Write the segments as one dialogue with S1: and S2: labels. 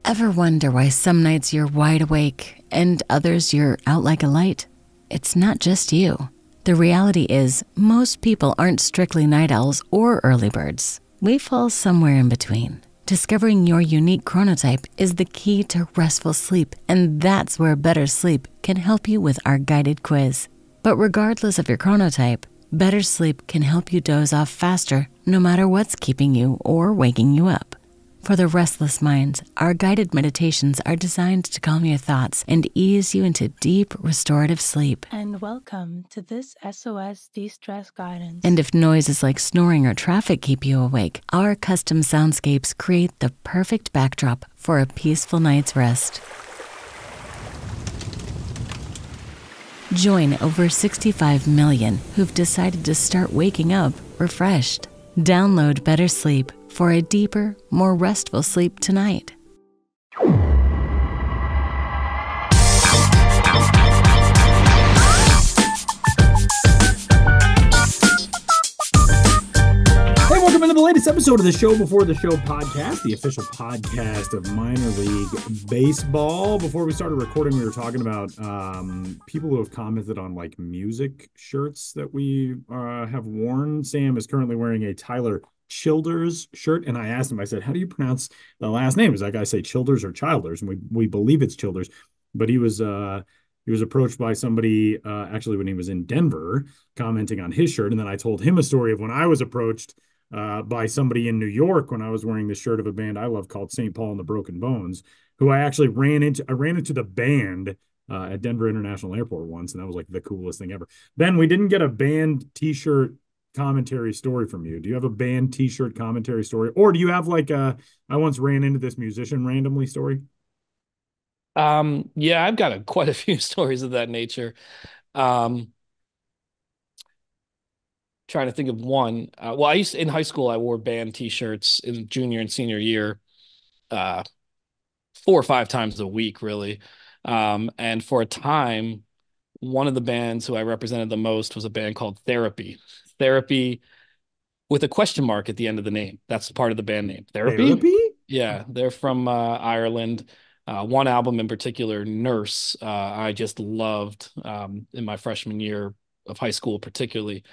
S1: Ever wonder why some nights you're wide awake and others you're out like a light? It's not just you. The reality is, most people aren't strictly night owls or early birds. We fall somewhere in between. Discovering your unique chronotype is the key to restful sleep, and that's where Better Sleep can help you with our guided quiz. But regardless of your chronotype, Better Sleep can help you doze off faster no matter what's keeping you or waking you up. For the restless mind, our guided meditations are designed to calm your thoughts and ease you into deep, restorative sleep.
S2: And welcome to this SOS De-Stress Guidance.
S1: And if noises like snoring or traffic keep you awake, our custom soundscapes create the perfect backdrop for a peaceful night's rest. Join over 65 million who've decided to start waking up refreshed. Download Better Sleep for a deeper, more restful sleep tonight.
S3: Hey, welcome into the latest episode of the Show Before the Show podcast, the official podcast of minor league baseball. Before we started recording, we were talking about people who have commented on like music shirts that we have worn. Sam is currently wearing a Tyler Childers shirt, and I asked him, I said, how do you pronounce the last name? Is that guy say Childers or Childers? And we believe it's Childers, but he was approached by somebody actually when he was in Denver commenting on his shirt, and then I told him a story of when I was approached by somebody in New York when I was wearing the shirt of a band I love called St. Paul and the Broken Bones, who I actually ran into the band at Denver International Airport once, and that was like the coolest thing ever. Ben, we didn't get a band t-shirt commentary story from you. Do you have a band t-shirt commentary story, or do you have like I once ran into this musician randomly story?
S4: Yeah, I've got quite a few stories of that nature. Trying to think of one. Well, in high school, I wore band t-shirts in junior and senior year, 4 or 5 times a week, really. And for a time, one of the bands who I represented the most was a band called Therapy. Therapy with a question mark at the end of the name. That's part of the band name. Therapy? Yeah, they're from Ireland. One album in particular, Nurse, I just loved in my freshman year of high school, particularly.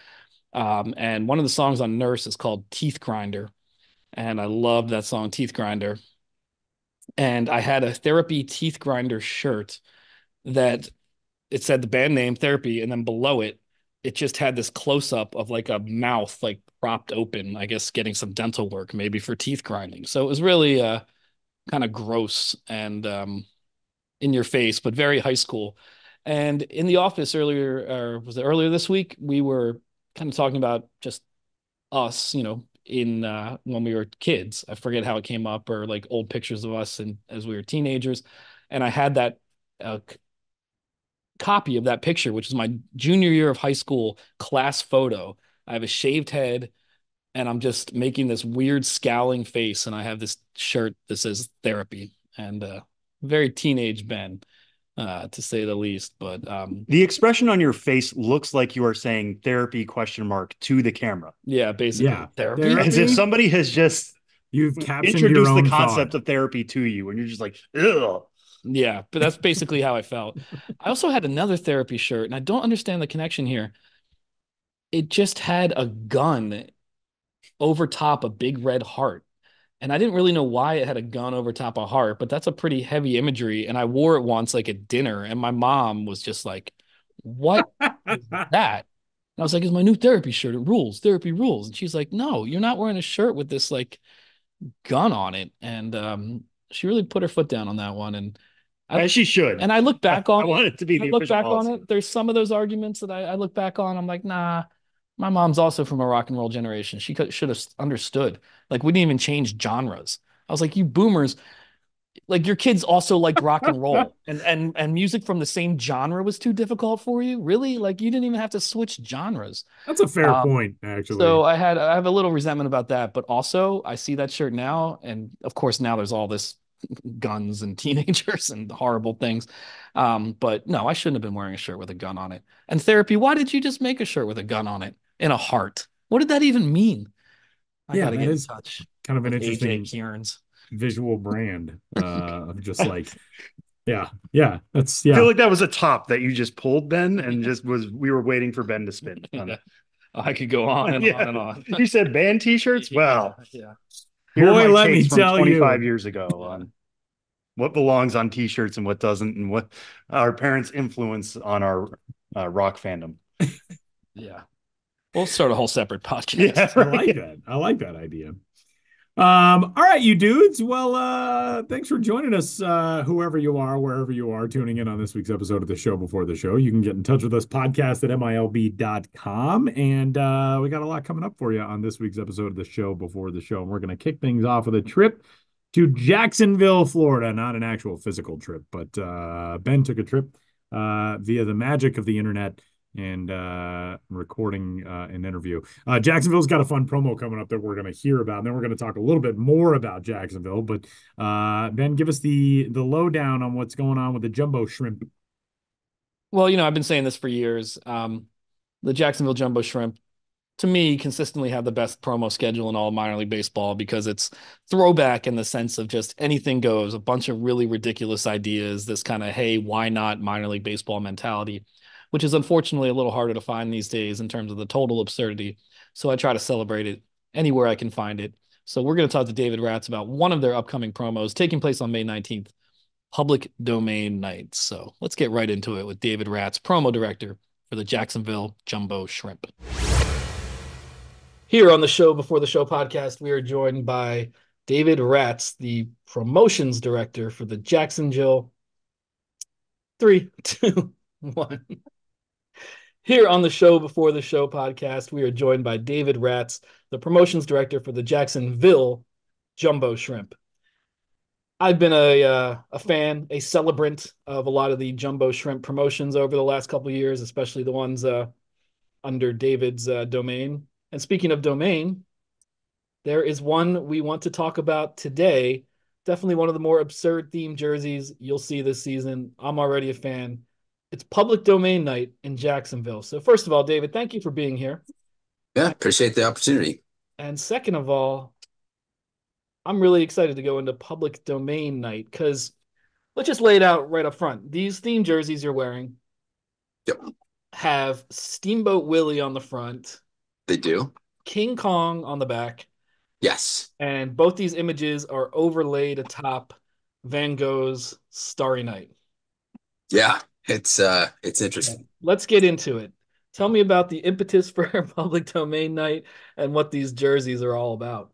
S4: And one of the songs on Nurse is called Teeth Grinder. And I love that song, Teeth Grinder. And I had a Therapy Teeth Grinder shirt that it said the band name Therapy, and then below it, it just had this close-up of like a mouth like propped open, I guess getting some dental work, maybe for teeth grinding. So it was really kind of gross and in your face, but very high school. And in the office earlier, or was it earlier this week, we were kind of talking about just us, in when we were kids. I forget how it came up, or like old pictures of us and as we were teenagers. And I had that copy of that picture, which is my junior year of high school class photo. I have a shaved head and I'm just making this weird scowling face, and I have this shirt that says Therapy, and very teenage Ben, to say the least. But
S5: the expression on your face looks like you are saying therapy ? To the camera.
S4: Yeah, basically.
S3: Yeah.
S4: Therapy.
S5: As if somebody has just
S3: You've captioned
S5: introduced
S3: your own
S5: the concept
S3: thought
S5: of therapy to you, and you're just like, ugh.
S4: Yeah, but that's basically how I felt. I also had another Therapy shirt, and I don't understand the connection here. It just had a gun over top a big red heart. And I didn't really know why it had a gun over top a heart, but that's a pretty heavy imagery. And I wore it once, like at dinner, and my mom was just like, what is that? And I was like, it's my new Therapy shirt. It rules. Therapy rules. And she's like, no, you're not wearing a shirt with this like gun on it. And she really put her foot down on that one. And
S5: As she should.
S4: And I look back on
S5: I want it to be the official policy.
S4: on it. There's some of those arguments that I look back on. I'm like, nah, my mom's also from a rock and roll generation. She should have understood. Like, we didn't even change genres. I was like, you boomers, like your kids also like rock and roll and music from the same genre was too difficult for you. Really? Like, you didn't even have to switch genres.
S3: That's a fair point, actually.
S4: So I have a little resentment about that, but also I see that shirt now. And of course, now there's all this guns and teenagers and horrible things. But no, I shouldn't have been wearing a shirt with a gun on it. And Therapy, why did you just make a shirt with a gun on it in a heart? What did that even mean? I gotta get in touch.
S3: Kind of an interesting
S4: AJ Kieran's
S3: visual brand of just like, yeah, that's
S5: I feel like that was a top that you just pulled, Ben, and we were waiting for Ben to spin on it.
S4: I could go on and on and on.
S5: You said band t-shirts? Well,
S4: yeah.
S5: Here
S3: Boy,
S5: are my
S3: let me
S5: takes from
S3: tell
S5: 25
S3: you.
S5: years ago on what belongs on t-shirts and what doesn't, and what our parents' influence on our rock fandom.
S4: Yeah. We'll start a whole separate podcast.
S3: Yeah, I like that. I like that idea. All right, you dudes. Well, thanks for joining us, whoever you are, wherever you are, tuning in on this week's episode of the show before the show. You can get in touch with us, podcast at MiLB.com. And we got a lot coming up for you on this week's episode of the show before the show. And we're going to kick things off with a trip to Jacksonville, Florida. Not an actual physical trip, but Ben took a trip via the magic of the internet and recording an interview. Jacksonville's got a fun promo coming up that we're going to hear about, and then we're going to talk a little bit more about Jacksonville. But Ben, give us the lowdown on what's going on with the Jumbo Shrimp.
S4: Well, I've been saying this for years. The Jacksonville Jumbo Shrimp, to me, consistently have the best promo schedule in all of minor league baseball because it's throwback in the sense of just anything goes, a bunch of really ridiculous ideas, this kind of, hey, why not minor league baseball mentality, which is unfortunately a little harder to find these days in terms of the total absurdity. So I try to celebrate it anywhere I can find it. So we're going to talk to David Ratz about one of their upcoming promos taking place on May 19th, Public Domain Night. So let's get right into it with David Ratz, promo director for the Jacksonville Jumbo Shrimp. Here on the Show Before the Show podcast, we are joined by David Ratz, the promotions director for the Jacksonville 3, 2, 1. Here on the Show Before the Show podcast, we are joined by David Ratz, the promotions director for the Jacksonville Jumbo Shrimp. I've been a fan, a celebrant of a lot of the Jumbo Shrimp promotions over the last couple of years, especially the ones under David's domain. And speaking of domain, there is one we want to talk about today. Definitely one of the more absurd themed jerseys you'll see this season. I'm already a fan. It's Public Domain Night in Jacksonville. So first of all, David, thank you for being here.
S6: Yeah, appreciate the opportunity.
S4: And second of all, I'm really excited to go into Public Domain Night because let's just lay it out right up front. These theme jerseys you're wearing have Steamboat Willie on the front.
S6: They do.
S4: King Kong on the back.
S6: Yes.
S4: And both these images are overlaid atop Van Gogh's Starry Night.
S6: Yeah. It's interesting.
S4: Let's get into it. Tell me about the impetus for Public Domain Night and what these jerseys are all about.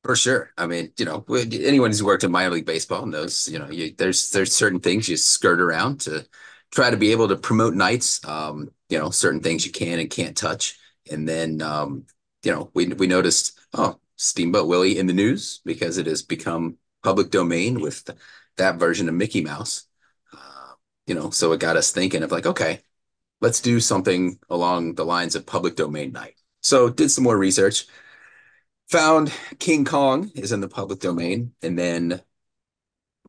S6: For sure. I mean, anyone who's worked in minor league baseball knows, there's certain things you skirt around to try to be able to promote nights. Certain things you can and can't touch. And then, we noticed, Steamboat Willie in the news because it has become public domain with that version of Mickey Mouse. So it got us thinking of like, okay, let's do something along the lines of Public Domain Night. So did some more research, found King Kong is in the public domain, and then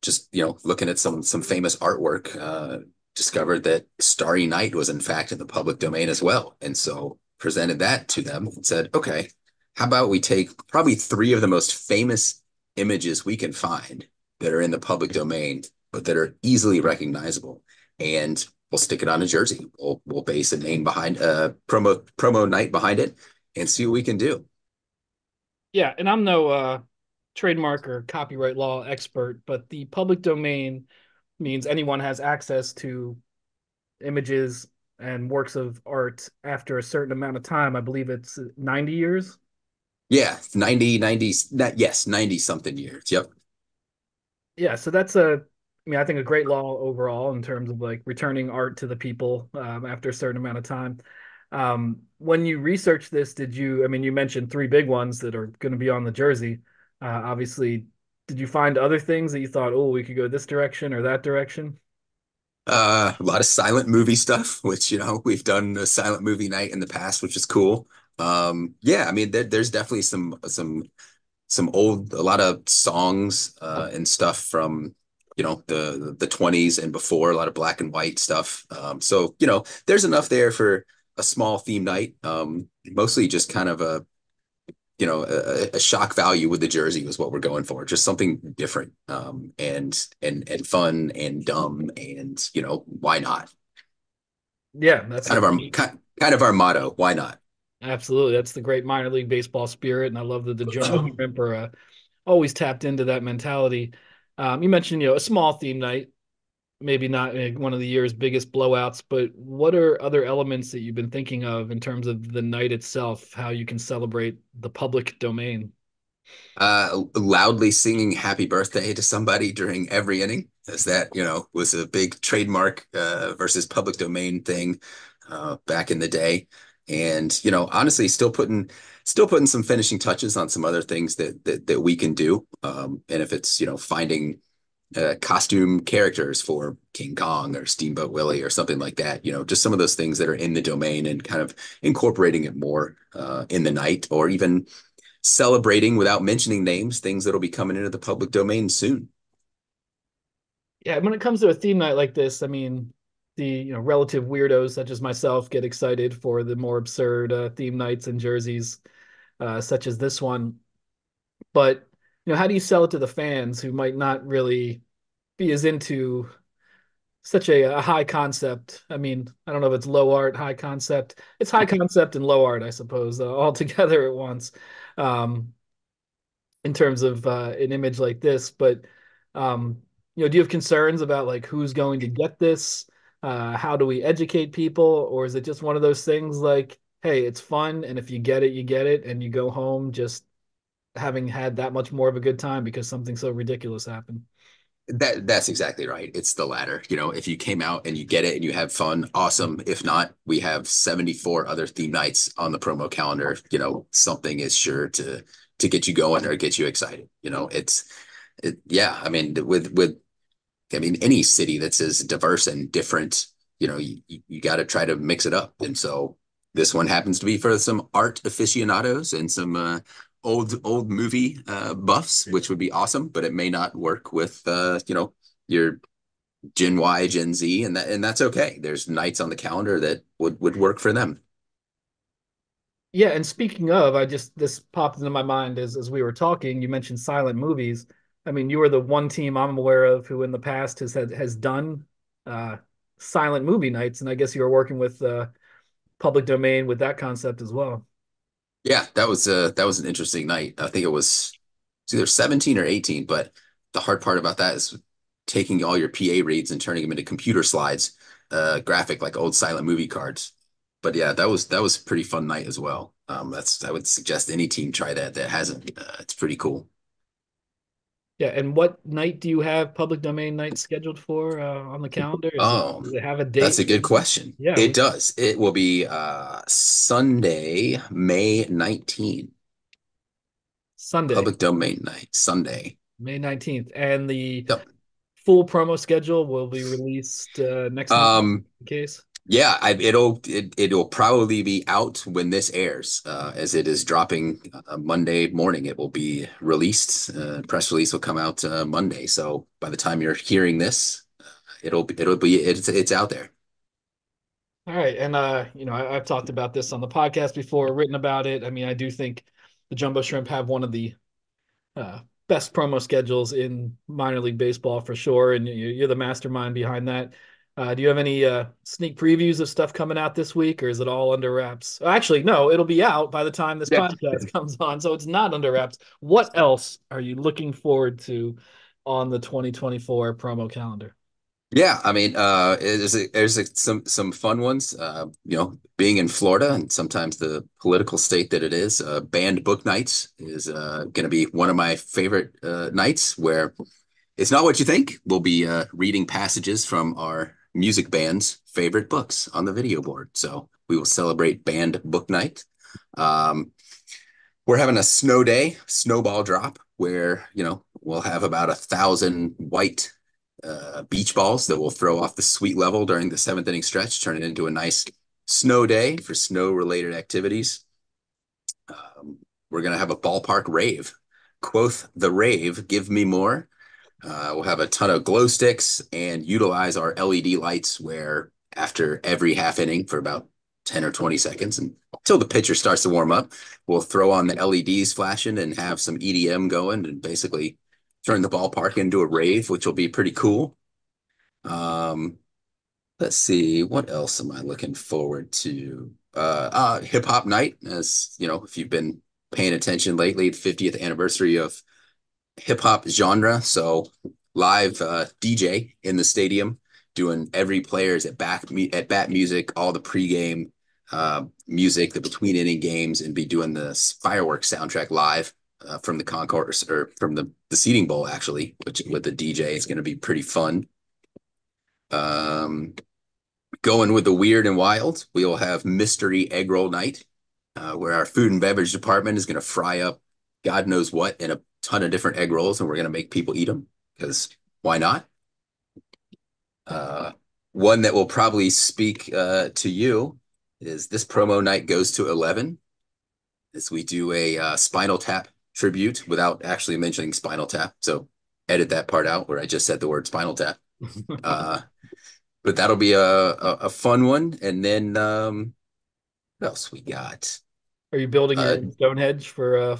S6: just, looking at some famous artwork, discovered that Starry Night was in fact in the public domain as well. And so presented that to them and said, okay, how about we take probably 3 of the most famous images we can find that are in the public domain, but that are easily recognizable, and we'll stick it on a jersey. We'll base a name behind promo night behind it and see what we can do.
S4: Yeah, and I'm no trademark or copyright law expert, but the public domain means anyone has access to images and works of art after a certain amount of time. I believe it's 90 years.
S6: Yeah, 90 something years. Yep.
S4: Yeah, so that's I think a great law overall in terms of like returning art to the people after a certain amount of time. When you researched this, you mentioned 3 big ones that are going to be on the jersey. Obviously, did you find other things that you thought, oh, we could go this direction or that direction?
S6: A lot of silent movie stuff, which, we've done a silent movie night in the past, which is cool. There's definitely some old, a lot of songs and stuff from, the 20s and before, a lot of black and white stuff. There's enough there for a small theme night. Mostly just kind of a shock value with the jersey was what we're going for. Just something different, and fun and dumb, and why not?
S4: Yeah, that's
S6: Kind of our kind of our motto. Why not?
S4: absolutely. That's the great minor league baseball spirit, and I love that the Jumbo Shrimp are always tapped into that mentality. You mentioned, a small theme night, maybe not one of the year's biggest blowouts, but what are other elements that you've been thinking of in terms of the night itself, how you can celebrate the public domain?
S6: Loudly singing happy birthday to somebody during every inning, as that, was a big trademark versus public domain thing back in the day. And, honestly, still putting some finishing touches on some other things that we can do. And if it's, finding costume characters for King Kong or Steamboat Willie or something like that, just some of those things that are in the domain and kind of incorporating it more in the night, or even celebrating without mentioning names, things that'll be coming into the public domain soon.
S4: Yeah, when it comes to a theme night like this, I mean, the relative weirdos such as myself get excited for the more absurd theme nights and jerseys, such as this one. But how do you sell it to the fans who might not really be as into such a high concept? I mean, I don't know if it's low art, high concept. It's high concept and low art, I suppose, all together at once, um, in terms of an image like this. But do you have concerns about like who's going to get this? How do we educate people, or is it just one of those things like, hey, it's fun, and if you get it, you get it, and you go home just having had that much more of a good time because something so ridiculous happened?
S6: That's exactly right. It's the latter. If you came out and you get it and you have fun, awesome. If not, we have 74 other theme nights on the promo calendar. Something is sure to get you going or get you excited. Yeah. I mean, any city that's as diverse and different, you got to try to mix it up. And so this one happens to be for some art aficionados and some old movie buffs, which would be awesome, but it may not work with your Gen Y, Gen Z, and that's okay. There's nights on the calendar that would work for them.
S4: Yeah, and speaking of, this popped into my mind as we were talking. You mentioned silent movies. I mean, you are the one team I'm aware of who in the past has done uh, silent movie nights, and I guess you were working with public domain with that concept as well.
S6: Yeah, that was an interesting night. I think it's either 17 or 18, but the hard part about that is taking all your PA reads and turning them into computer slides, graphic like old silent movie cards. But yeah, that was a pretty fun night as well. I would suggest any team try that hasn't. It's pretty cool.
S4: Yeah, and what night do you have public domain night scheduled for on the calendar?
S6: Oh,
S4: Does it have a
S6: that's a
S4: date?
S6: good question.
S4: Yeah,
S6: It does. It will be Sunday, May 19th.
S4: Sunday,
S6: Public domain night, Sunday.
S4: May 19th. And the
S6: Yep.
S4: full promo schedule will be released next month in case.
S6: Yeah, it'll probably be out when this airs, as it is dropping Monday morning. It will be released. Press release will come out Monday. So by the time you're hearing this, it's out there.
S4: All right. And I've talked about this on the podcast before, written about it. I mean, I do think the Jumbo Shrimp have one of the uh, best promo schedules in minor league baseball for sure, and you're the mastermind behind that. Do you have any sneak previews of stuff coming out this week, or is it all under wraps? Actually, no, it'll be out by the time this
S6: Yeah.
S4: podcast comes on, so it's not under wraps. What else are you looking forward to on the 2024 promo calendar?
S6: Yeah, I mean, some fun ones. Being in Florida and sometimes the political state that it is, banned book nights is going to be one of my favorite nights, where it's not what you think. We'll be reading passages from our music band's favorite books on the video board. So we will celebrate banned book night. We're having a snow day, snowball drop, where we'll have about 1,000 white beach balls that will throw off the sweet level during the seventh inning stretch, turn it into a nice snow day for snow related activities. We're going to have a ballpark rave. Quoth the rave, give me more. We'll have a ton of glow sticks and utilize our LED lights, where after every half inning for about 10 or 20 seconds, and till the pitcher starts to warm up. We'll throw on the LEDs flashing and have some EDM going and basically turn the ballpark into a rave, which will be pretty cool. Let's see, what else am I looking forward to? Hip hop night, as you know, if you've been paying attention lately, the 50th anniversary of hip hop genre. So live DJ in the stadium doing every player's at bat music, all the pregame music, the between inning games, and be doing the fireworks soundtrack live from the concourse or from the seating bowl, actually, which with the DJ is going to be pretty fun. Going with the weird and wild, we will have mystery egg roll night, where our food and beverage department is going to fry up God knows what in a ton of different egg rolls, and we're going to make people eat them because why not? One that will probably speak to you is this promo night goes to 11 as we do a Spinal Tap tribute without actually mentioning Spinal Tap. So edit that part out where I just said the word Spinal Tap. But that'll be a fun one. And then what else we got?
S4: Are you building your Stonehenge for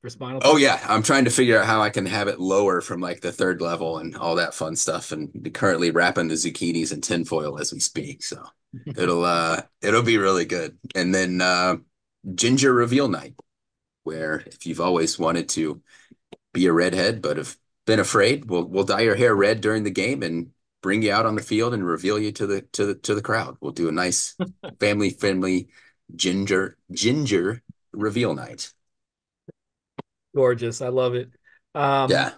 S4: Spinal Tap?
S6: Oh yeah, I'm trying to figure out how I can have it lower from like the third level and all that fun stuff. And currently wrapping the zucchinis in tinfoil as we speak. So it'll be really good. And then ginger reveal night, where if you've always wanted to be a redhead but have been afraid, we'll dye your hair red during the game and bring you out on the field and reveal you to the crowd. We'll do a nice family ginger reveal night.
S4: Gorgeous. I love it.
S6: Yeah.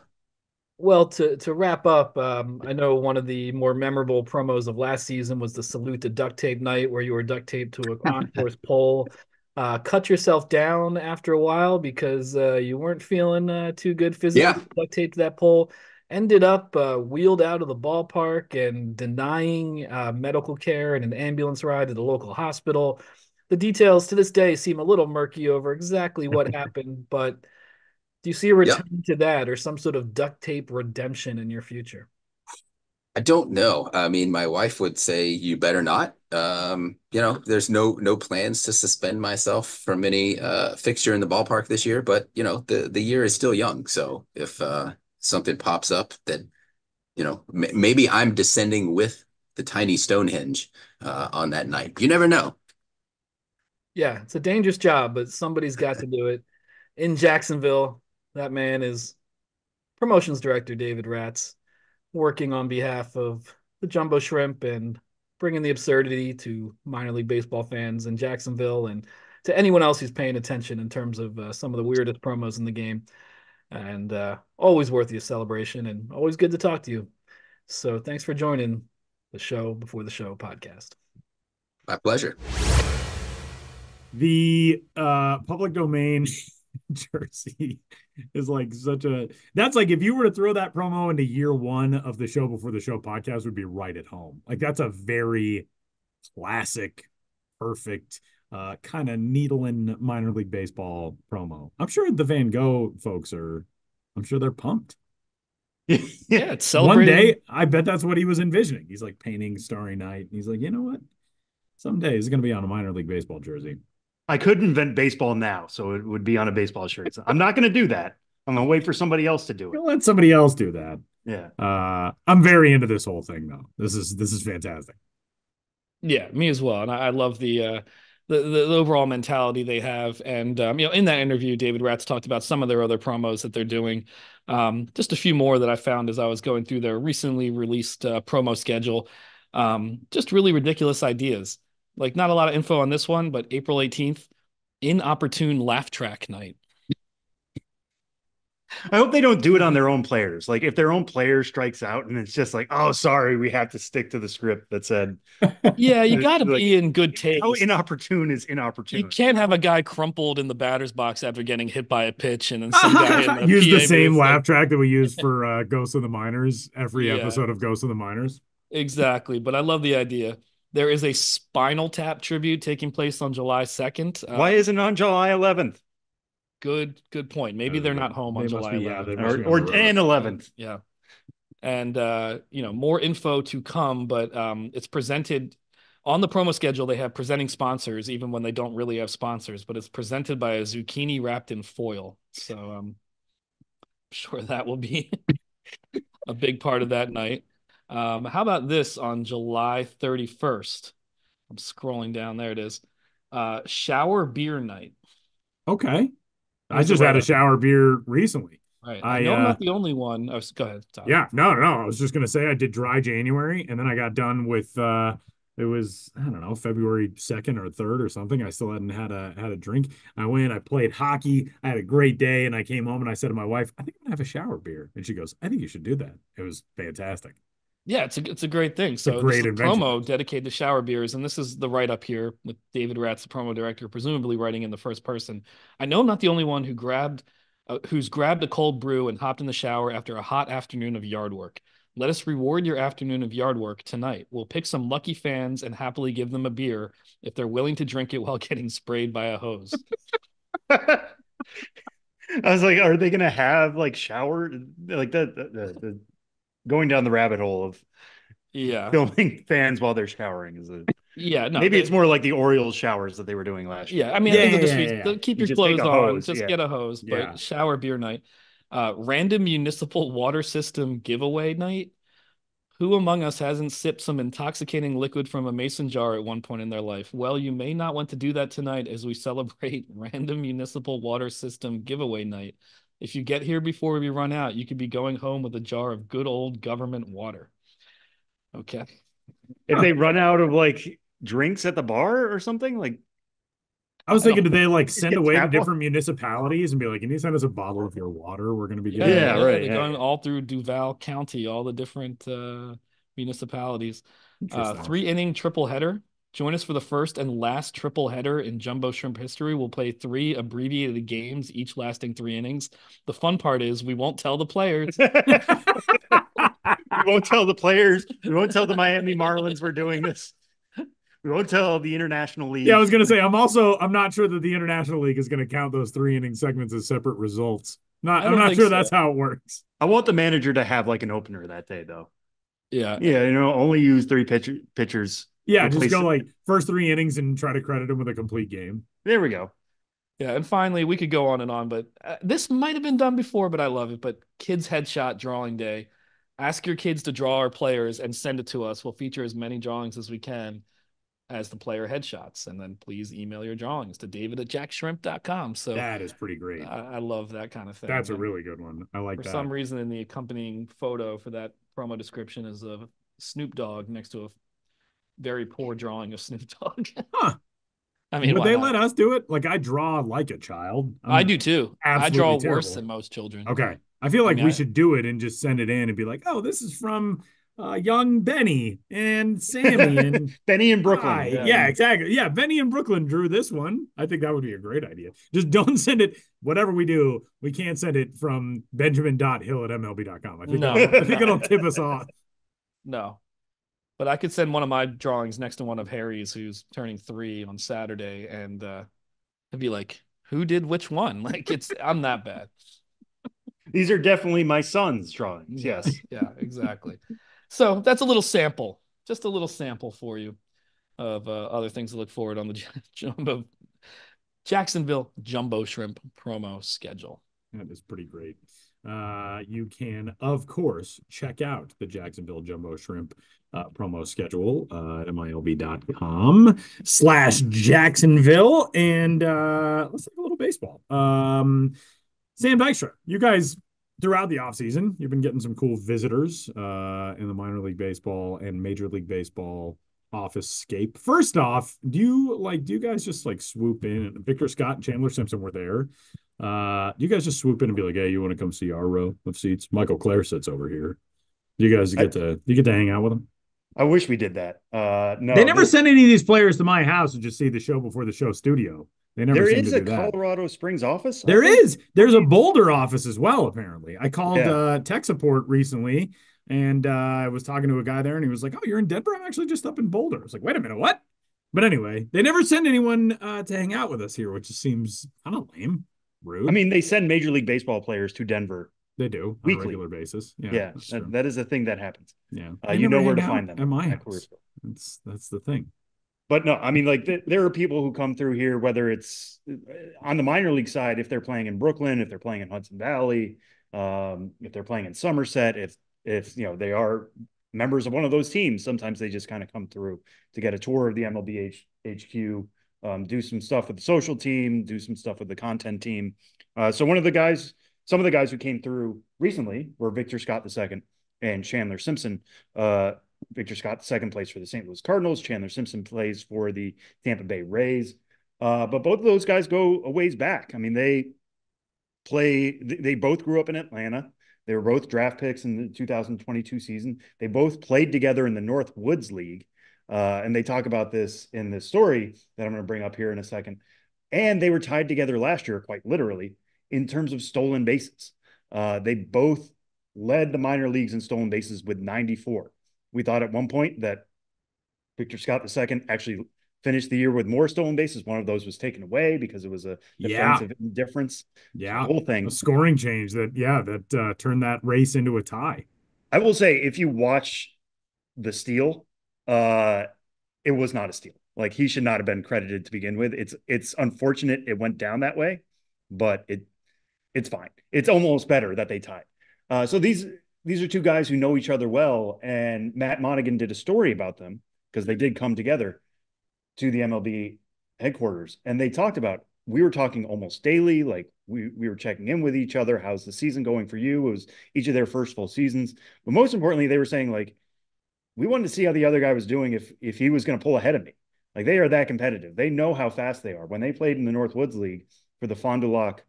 S4: Well, to wrap up, I know one of the more memorable promos of last season was the Salute to Duct Tape night, where you were duct taped to a concourse pole. Cut yourself down after a while because you weren't feeling too good physically.
S6: Yeah.
S4: Duct taped to that pole. Ended up wheeled out of the ballpark and denying medical care and an ambulance ride to the local hospital. The details to this day seem a little murky over exactly what happened, but do you see a return to that or some sort of duct tape redemption in your future?
S6: I don't know. I mean, my wife would say you better not. There's no plans to suspend myself from any fixture in the ballpark this year, but the year is still young. So if something pops up that, maybe I'm descending with the tiny Stonehenge on that night. You never know.
S4: Yeah, it's a dangerous job, but somebody's got to do it. In Jacksonville, that man is promotions director David Ratz, working on behalf of the Jumbo Shrimp and bringing the absurdity to minor league baseball fans in Jacksonville and to anyone else who's paying attention in terms of some of the weirdest promos in the game. And always worthy of celebration and always good to talk to you. So thanks for joining the Show Before the Show podcast.
S6: My pleasure.
S3: The public domain jersey is like that's like if you were to throw that promo into year one of the Show Before the Show podcast, would be right at home. Like that's a very classic, perfect kind of needling minor league baseball promo. I'm sure the Van Gogh folks I'm sure they're pumped.
S4: Yeah, it's celebrating.
S3: One day, I bet that's what he was envisioning. He's like painting Starry Night. And he's like, you know what? Someday it's going to be on a minor league baseball jersey.
S5: I could invent baseball now, so it would be on a baseball shirt. So I'm not going to do that. I'm going to wait for somebody else to do it.
S3: Let somebody else do that.
S5: Yeah.
S3: I'm very into this whole thing, though. This is fantastic.
S4: Yeah, me as well. And I love the overall mentality they have. And, in that interview, David Ratz talked about some of their other promos that they're doing. Just a few more that I found as I was going through their recently released promo schedule. Just really ridiculous ideas. Like not a lot of info on this one, but April 18th, inopportune laugh track night.
S5: I hope they don't do it on their own players. Like if their own player strikes out and it's just like, oh, sorry, we have to stick to the script that said.
S4: Yeah, you got to be in good taste.
S5: How inopportune is inopportune?
S4: You can't have a guy crumpled in the batter's box after getting hit by a pitch and then some guy in
S3: use the same laugh track that we use for Ghosts of the Minors every
S4: Yeah.
S3: episode of Ghosts of the Minors.
S4: Exactly, but I love the idea. There is a Spinal Tap tribute taking place on July 2nd.
S5: Why isn't it on July 11th?
S4: Good point. Maybe they're not home on July 11th.
S5: Or 11th.
S4: Yeah. And, more info to come, but it's presented On the promo schedule, they have presenting sponsors, even when they don't really have sponsors, but it's presented by a zucchini wrapped in foil. So I'm sure that will be a big part of that night. How about this on July 31st? I'm scrolling down. There it is. Shower beer night.
S3: Okay. I just had a shower beer recently.
S4: Right. I know I'm not the only one. Go ahead, Tom.
S3: Yeah, no. I was just gonna say I did dry January, and then I got done with it was, I don't know, February 2nd or 3rd or something. I still hadn't had a drink. I went, I played hockey, I had a great day, and I came home and I said to my wife, I think I'm gonna have a shower beer. And she goes, I think you should do that. It was fantastic.
S4: Yeah, it's a great thing. So
S3: great
S4: this is a
S3: invention.
S4: promo dedicated to shower beers, and this is the write-up here with David Ratz, the promo director, presumably writing in the first person. I know I'm not the only one who's grabbed a cold brew and hopped in the shower after a hot afternoon of yard work. Let us reward your afternoon of yard work tonight. We'll pick some lucky fans and happily give them a beer if they're willing to drink it while getting sprayed by a hose.
S5: I was like, are they going to have like shower, like the going down the rabbit hole of filming fans while they're showering? Maybe it's more like the Orioles showers that they were doing last year.
S4: I mean, I think they'll keep your clothes on, get a hose, but shower beer night. Random municipal water system giveaway night. Who among us hasn't sipped some intoxicating liquid from a mason jar at one point in their life? Well, you may not want to do that tonight as we celebrate random municipal water system giveaway night. If you get here before we run out, you could be going home with a jar of good old government water. Okay.
S5: If they run out of like drinks at the bar or something, like
S3: I was thinking, do they like send away to different municipalities and be like, can you send us a bottle of your water? We're going to be getting
S4: right. They're going all through Duval County, all the different municipalities. 3-inning triple header. Join us for the first and last triple header in Jumbo Shrimp history. We'll play 3 abbreviated games, each lasting 3 innings. The fun part is we won't tell the players.
S5: We won't tell the players. We won't tell the Miami Marlins we're doing this. We won't tell the International League.
S3: Yeah, I was going to say, I'm not sure that the International League is going to count those 3-inning segments as separate results. I'm not sure that's how it works.
S5: I want the manager to have like an opener that day, though.
S4: Yeah.
S5: Yeah, only use 3 pitchers.
S3: Yeah, just go like first 3 innings and try to credit him with a complete game.
S5: There we go.
S4: Yeah, and finally, we could go on, but this might have been done before, but I love it. But kids headshot drawing day. Ask your kids to draw our players and send it to us. We'll feature as many drawings as we can as the player headshots. And then please email your drawings to david@jackshrimp.com. So
S3: that is pretty great.
S4: I love that kind of thing.
S3: That's a really good one. I like that.
S4: For some reason, in the accompanying photo for that promo description is a Snoop Dogg next to a very poor drawing of Snoop Dogg.
S3: Huh.
S4: I mean,
S3: would they let us do it? Like, I draw like a child.
S4: I do too. I draw
S3: terrible.
S4: worse than most children.
S3: Okay. I feel like we should do it and just send it in and be like, oh, this is from young Benny and Sammy and
S5: Benny in Brooklyn.
S3: Yeah, exactly. Yeah, Benny in Brooklyn drew this one. I think that would be a great idea. Just don't send it. Whatever we do, we can't send it from benjamin.hill@mlb.com. I think it'll tip us off.
S4: No. But I could send one of my drawings next to one of Harry's, who's turning 3 on Saturday, and it'd be like, who did which one? Like, I'm that bad.
S5: These are definitely my son's drawings. Yes.
S4: Yeah, exactly. So that's a little sample, just a little sample for you of other things to look forward on the Jacksonville Jumbo Shrimp promo schedule.
S3: That is pretty great. You can, of course, check out the Jacksonville Jumbo Shrimp promo schedule at MiLB.com/Jacksonville. And let's take a little baseball. Sam Dykstra, you guys, throughout the offseason, you've been getting some cool visitors in the minor league baseball and major league baseball office scape. First off, do you guys just like swoop in? Victor Scott and Chandler Simpson were there. Do you guys just swoop in and be like, hey, you want to come see our row of seats? Michael Clare sits over here. Do you guys get to hang out with them?
S5: I wish we did that. No,
S3: they never send any of these players to my house to just see the show before the show studio. There
S5: is a Colorado Springs office.
S3: There's a Boulder office as well. Apparently, I called tech support recently, and I was talking to a guy there, and he was like, "Oh, you're in Denver? I'm actually just up in Boulder." I was like, "Wait a minute, what?" But anyway, they never send anyone to hang out with us here, which just seems kind of lame, rude.
S5: I mean, they send Major League Baseball players to Denver.
S3: They do
S5: weekly.
S3: On a regular basis.
S5: That is a thing that happens.
S3: Yeah,
S5: you know where to find them
S3: at my house. That's the thing.
S5: But no, I mean, like there are people who come through here, whether it's on the minor league side, if they're playing in Brooklyn, if they're playing in Hudson Valley, if they're playing in Somerset, if you know they are members of one of those teams, sometimes they just kind of come through to get a tour of the MLB HQ, do some stuff with the social team, do some stuff with the content team. So some of the guys who came through recently were Victor Scott II and Chandler Simpson. Victor Scott, second place for the St. Louis Cardinals. Chandler Simpson plays for the Tampa Bay Rays. But both of those guys go a ways back. I mean, they both grew up in Atlanta. They were both draft picks in the 2022 season. They both played together in the North Woods League. And they talk about this in this story that I'm going to bring up here in a second. And they were tied together last year, quite literally, in terms of stolen bases. They both led the minor leagues in stolen bases with 94. We thought at one point that Victor Scott II actually finished the year with more stolen bases. One of those was taken away because it was a defensive indifference.
S3: Yeah,
S5: the whole thing,
S3: a scoring change that turned that race into a tie.
S5: I will say, if you watch the steal, it was not a steal. Like, he should not have been credited to begin with. It's unfortunate it went down that way, but it's fine. It's almost better that they tied. So these are two guys who know each other well, and Matt Monagan did a story about them because they did come together to the MLB headquarters, and they talked about, we were talking almost daily, like we were checking in with each other. How's the season going for you? It was each of their first full seasons. But most importantly, they were saying, like, we wanted to see how the other guy was doing if he was going to pull ahead of me. Like, they are that competitive. They know how fast they are. When they played in the North Woods League for the Fond du Lac,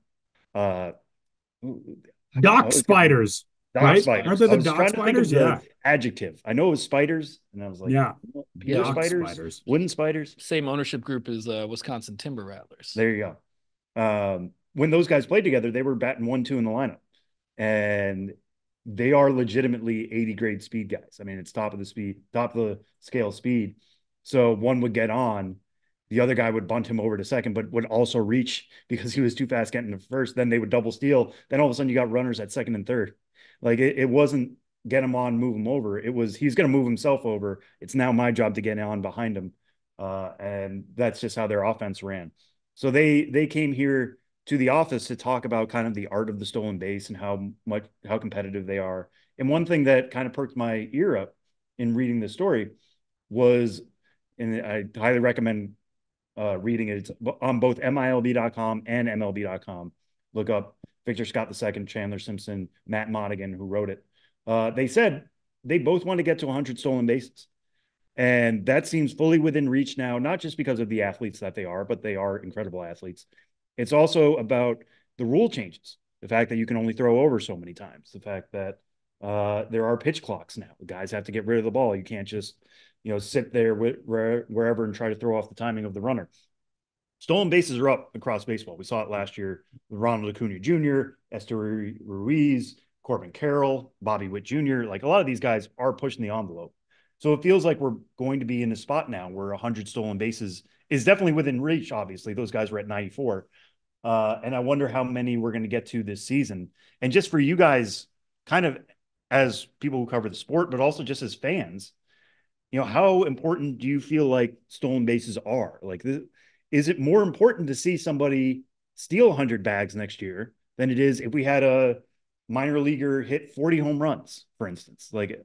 S3: Dock Spiders.
S5: Dock Spiders.
S3: Aren't they the Dock Spiders?
S5: Yeah. Adjective. I know it was spiders, and I was like,
S3: yeah,
S5: spiders, wooden spiders.
S4: Same ownership group as Wisconsin Timber Rattlers.
S5: There you go. When those guys played together, they were batting 1-2 in the lineup, and they are legitimately 80 grade speed guys. I mean, it's top of the scale speed. So one would get on, the other guy would bunt him over to second, but would also reach because he was too fast getting to first. Then they would double steal. Then all of a sudden you got runners at second and third. Like, it wasn't get him on, move him over. It was, he's going to move himself over. It's now my job to get on behind him. And that's just how their offense ran. So they came here to the office to talk about kind of the art of the stolen base and how competitive they are. And one thing that kind of perked my ear up in reading this story was, and I highly recommend reading it. It's on both MiLB.com and MLB.com. Look up Victor Scott II, Chandler Simpson, Matt Monagan, who wrote it. They said they both want to get to 100 stolen bases. And that seems fully within reach now, not just because of the athletes that they are, but they are incredible athletes. It's also about the rule changes, the fact that you can only throw over so many times, the fact that there are pitch clocks now. The guys have to get rid of the ball. You can't just, sit there wherever and try to throw off the timing of the runner. Stolen bases are up across baseball. We saw it last year with Ronald Acuna Jr., Esteury Ruiz, Corbin Carroll, Bobby Witt Jr. Like, a lot of these guys are pushing the envelope. So it feels like we're going to be in a spot now where 100 stolen bases is definitely within reach. Obviously, those guys were at 94. And I wonder how many we're going to get to this season. And just for you guys, kind of as people who cover the sport, but also just as fans, how important do you feel like stolen bases are? Like, is it more important to see somebody steal 100 bags next year than it is if we had a minor leaguer hit 40 home runs, for instance? Like,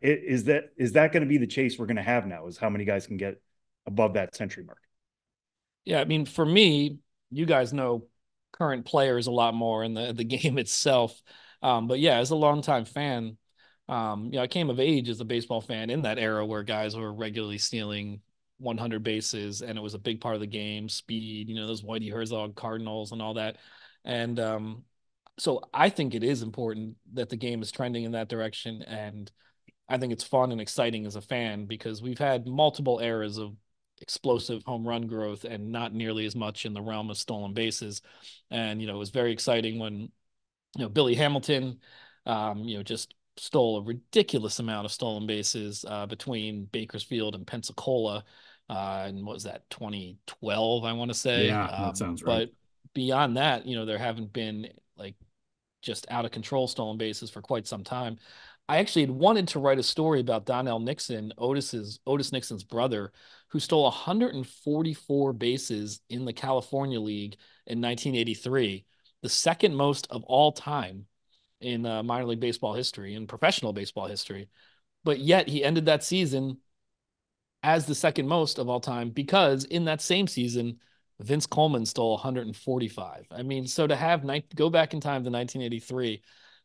S5: is that going to be the chase we're going to have now, is how many guys can get above that century mark? Yeah,
S4: I mean, for me, you guys know current players a lot more in the game itself. But yeah, as a longtime fan, I came of age as a baseball fan in that era where guys were regularly stealing 100 bases, and it was a big part of the game. Speed, those Whitey Herzog Cardinals and all that. And so I think it is important that the game is trending in that direction. And I think it's fun and exciting as a fan because we've had multiple eras of explosive home run growth and not nearly as much in the realm of stolen bases. And, it was very exciting when, Billy Hamilton, just stole a ridiculous amount of stolen bases between Bakersfield and Pensacola. And what was that, 2012, I want to say?
S3: Yeah, that sounds right.
S4: But beyond that, there haven't been like just out of control stolen bases for quite some time. I actually had wanted to write a story about Donnell Nixon, Otis Nixon's brother, who stole 144 bases in the California League in 1983, the second most of all time in minor league baseball history and professional baseball history. But yet he ended that season as the second most of all time because in that same season, Vince Coleman stole 145. I mean, so to have go back in time to 1983,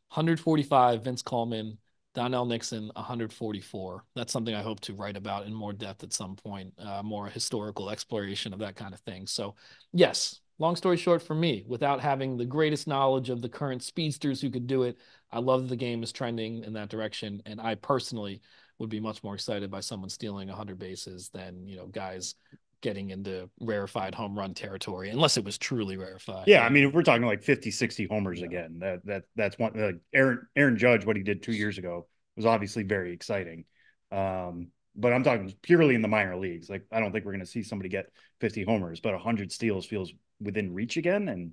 S4: 145, Vince Coleman, Donnell Nixon, 144. That's something I hope to write about in more depth at some point, more historical exploration of that kind of thing. So, yes, long story short, for me, without having the greatest knowledge of the current speedsters who could do it, I love that the game is trending in that direction. And I personally would be much more excited by someone stealing 100 bases than, guys getting into rarefied home run territory, unless it was truly rarefied.
S5: Yeah, I mean, if we're talking like 50, 60 homers again, that's one. Aaron Judge, what he did 2 years ago was obviously very exciting. But I'm talking purely in the minor leagues. Like, I don't think we're going to see somebody get 50 homers, but 100 steals feels within reach again. And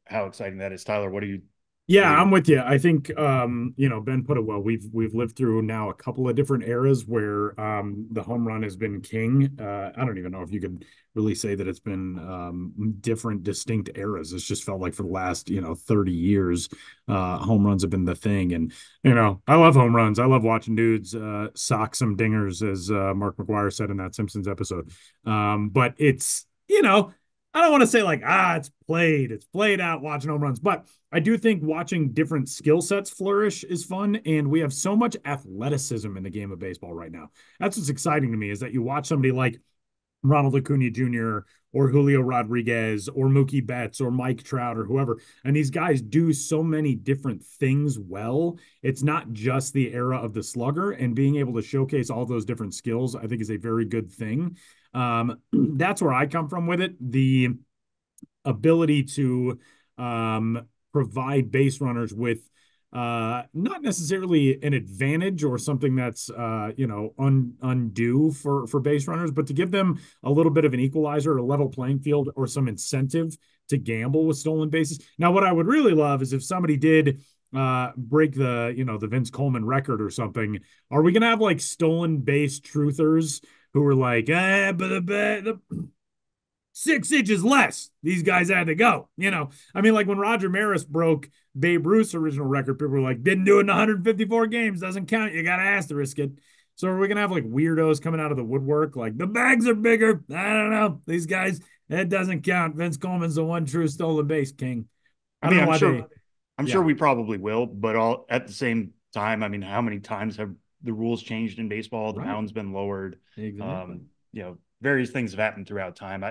S5: how exciting that is. Tyler, what do you?
S3: Yeah, I'm with you. I think Ben put it well. We've lived through now a couple of different eras where the home run has been king. I don't even know if you could really say that it's been different, distinct eras. It's just felt like for the last 30 years, home runs have been the thing. And I love home runs. I love watching dudes sock some dingers, as Mark McGuire said in that Simpsons episode. But it's I don't want to say like, it's played out watching home runs, but I do think watching different skill sets flourish is fun. And we have so much athleticism in the game of baseball right now. That's what's exciting to me, is that you watch somebody like Ronald Acuna Jr. or Julio Rodriguez or Mookie Betts or Mike Trout or whoever. And these guys do so many different things well. It's not just the era of the slugger, and being able to showcase all those different skills, I think, is a very good thing. That's where I come from with it. The ability to provide base runners with not necessarily an advantage or something that's undue for base runners, but to give them a little bit of an equalizer, a level playing field, or some incentive to gamble with stolen bases. Now, what I would really love is if somebody did break the Vince Coleman record or something. Are we gonna have like stolen base truthers who were like, but the 6 inches less, these guys had to go? I mean, like when Roger Maris broke Babe Ruth's original record, people were like, didn't do it in 154 games, doesn't count, you gotta asterisk it. So are we gonna have like weirdos coming out of the woodwork like, the bags are bigger, I don't know, these guys, it doesn't count, Vince Coleman's the one true stolen base king?
S5: I'm sure we probably will, but at the same time, I mean, how many times have the rules changed in baseball? The mound's been lowered.
S3: Exactly.
S5: Various things have happened throughout time.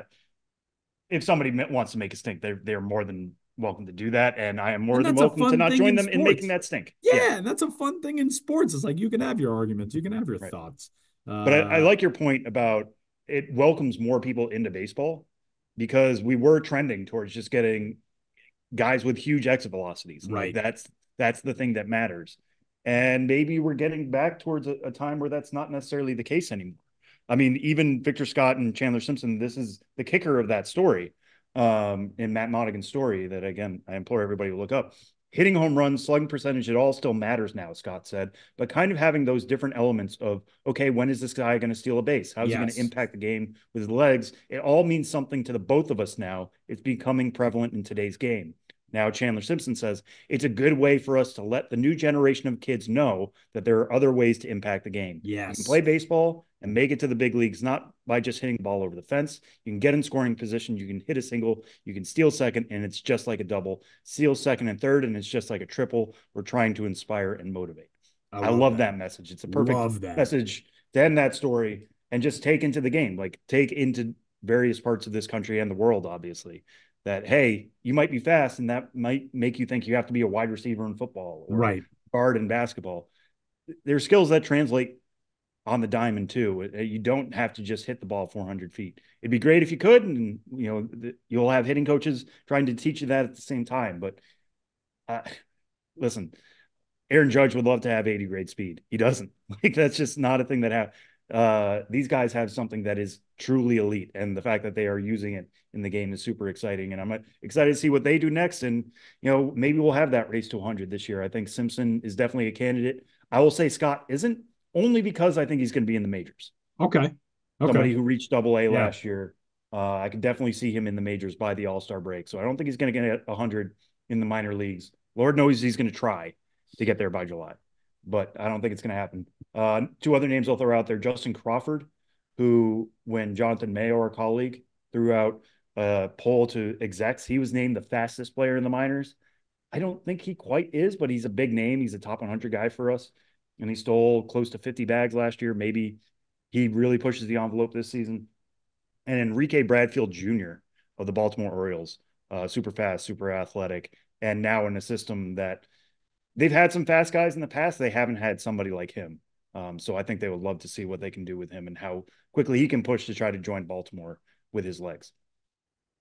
S5: If somebody wants to make a stink, they're more than welcome to do that, and I am more than welcome to not join them in making that stink.
S3: Yeah, that's a fun thing in sports. It's like you can have your arguments, you can have your thoughts.
S5: But I like your point about it welcomes more people into baseball, because we were trending towards just getting guys with huge exit velocities.
S3: Right.
S5: Like that's the thing that matters. And maybe we're getting back towards a time where that's not necessarily the case anymore. I mean, even Victor Scott and Chandler Simpson, this is the kicker of that story, in Matt Monagan's story that, again, I implore everybody to look up. Hitting home runs, slugging percentage, it all still matters now, Scott said, but kind of having those different elements of, okay, when is this guy going to steal a base? How's he going to impact the game with his legs? It all means something to the both of us now. It's becoming prevalent in today's game. Now, Chandler Simpson says it's a good way for us to let the new generation of kids know that there are other ways to impact the game.
S3: Yes.
S5: You can play baseball and make it to the big leagues, not by just hitting the ball over the fence. You can get in scoring position. You can hit a single. You can steal second, and it's just like a double. Steal second and third, and it's just like a triple. We're trying to inspire and motivate. I love that message. It's a perfect message to end that story and just take into the game, like take into various parts of this country and the world, obviously. That, hey, you might be fast, and that might make you think you have to be a wide receiver in football or guard in basketball. There's skills that translate on the diamond too. You don't have to just hit the ball 400 feet. It'd be great if you could, and you'll have hitting coaches trying to teach you that at the same time. But listen, Aaron Judge would love to have 80 grade speed. He doesn't. Like, that's just not a thing that happens. These guys have something that is truly elite, and the fact that they are using it in the game is super exciting, and I'm excited to see what they do next. And maybe we'll have that race to 100 this year. I think Simpson is definitely a candidate. I will say Scott isn't, only because I think he's going to be in the majors.
S3: Okay.
S5: Somebody who reached AA last year. I could definitely see him in the majors by the All-Star break. So I don't think he's going to get 100 in the minor leagues. Lord knows he's going to try to get there by July, but I don't think it's going to happen. Two other names I'll throw out there. Justin Crawford, who, when Jonathan Mayo, our colleague, threw out a poll to execs, he was named the fastest player in the minors. I don't think he quite is, but he's a big name. He's a top 100 guy for us, and he stole close to 50 bags last year. Maybe he really pushes the envelope this season. And Enrique Bradfield Jr. of the Baltimore Orioles, super fast, super athletic, and now in a system that they've had some fast guys in the past. They haven't had somebody like him. So I think they would love to see what they can do with him and how quickly he can push to try to join Baltimore with his legs.